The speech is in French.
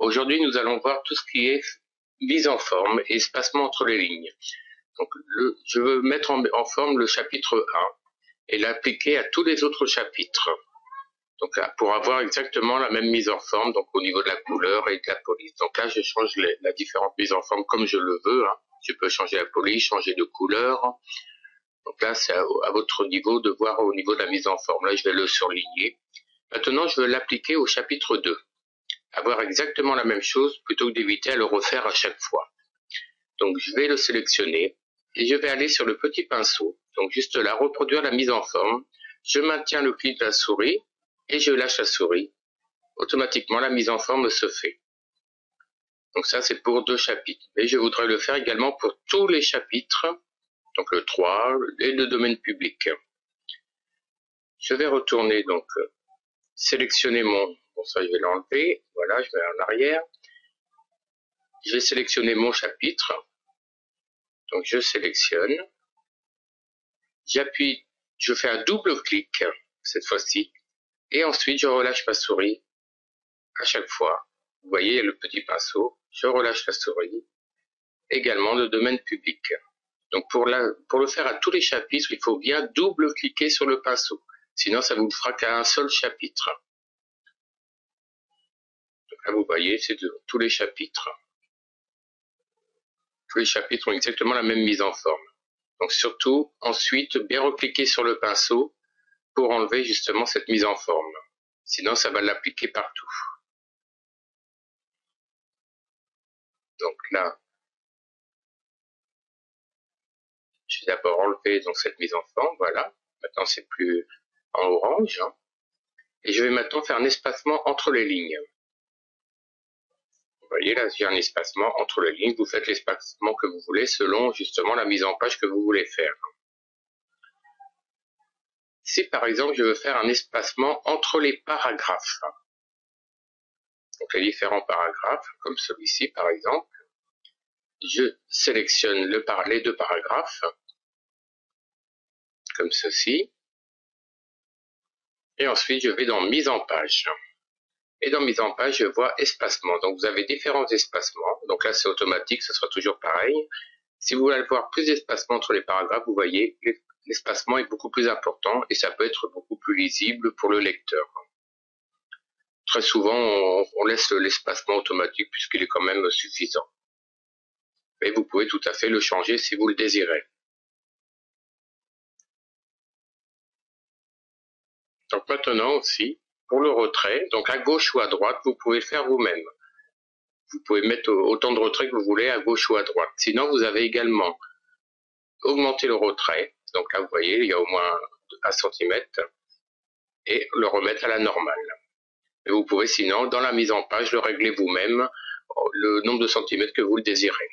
Aujourd'hui, nous allons voir tout ce qui est mise en forme et espacement entre les lignes. Donc, je veux mettre en forme le chapitre 1 et l'appliquer à tous les autres chapitres. Donc là, pour avoir exactement la même mise en forme, donc au niveau de la couleur et de la police. Donc là, je change la différente mise en forme comme je le veux. Je peux changer la police, changer de couleur. Donc là, c'est à votre niveau de voir au niveau de la mise en forme. Là, je vais le surligner. Maintenant, je veux l'appliquer au chapitre 2. Avoir exactement la même chose plutôt que d'éviter à le refaire à chaque fois. Donc, je vais le sélectionner et je vais aller sur le petit pinceau. Donc, juste là, reproduire la mise en forme. Je maintiens le clic de la souris et je lâche la souris. Automatiquement, la mise en forme se fait. Donc ça, c'est pour 2 chapitres. Mais je voudrais le faire également pour tous les chapitres, donc le 3 et le domaine public. Je vais retourner, donc, sélectionner bon ça je vais l'enlever, voilà, je vais en arrière. Je vais sélectionner mon chapitre. Donc je sélectionne. J'appuie, je fais un double clic, cette fois-ci. Et ensuite, je relâche ma souris à chaque fois. Vous voyez le petit pinceau, je relâche la souris. Également le domaine public. Donc pour le faire à tous les chapitres, il faut bien double-cliquer sur le pinceau. Sinon, ça vous fera qu'à un seul chapitre. Donc là, vous voyez, c'est tous les chapitres. Tous les chapitres ont exactement la même mise en forme. Donc surtout, ensuite, bien recliquer sur le pinceau pour enlever justement cette mise en forme. Sinon, ça va l'appliquer partout. Donc là, je vais d'abord enlever donc cette mise en forme, voilà. Maintenant, c'est plus en orange. Et je vais maintenant faire un espacement entre les lignes. Vous voyez, là, j'ai un espacement entre les lignes. Vous faites l'espacement que vous voulez selon justement la mise en page que vous voulez faire. Si par exemple, je veux faire un espacement entre les paragraphes, donc les différents paragraphes, comme celui-ci par exemple, je sélectionne les 2 paragraphes, comme ceci, et ensuite je vais dans mise en page. Et dans mise en page, je vois espacement. Donc vous avez différents espacements. Donc là, c'est automatique, ce sera toujours pareil. Si vous voulez avoir plus d'espacement entre les paragraphes, vous voyez, l'espacement est beaucoup plus important et ça peut être beaucoup plus lisible pour le lecteur. Très souvent, on laisse l'espacement automatique puisqu'il est quand même suffisant. Mais vous pouvez tout à fait le changer si vous le désirez. Donc maintenant aussi, pour le retrait, donc à gauche ou à droite, vous pouvez le faire vous-même. Vous pouvez mettre autant de retrait que vous voulez à gauche ou à droite. Sinon, vous avez également augmenté le retrait. Donc là, vous voyez, il y a au moins 1 cm. Et le remettre à la normale. Et vous pouvez sinon, dans la mise en page, le régler vous-même, le nombre de centimètres que vous le désirez.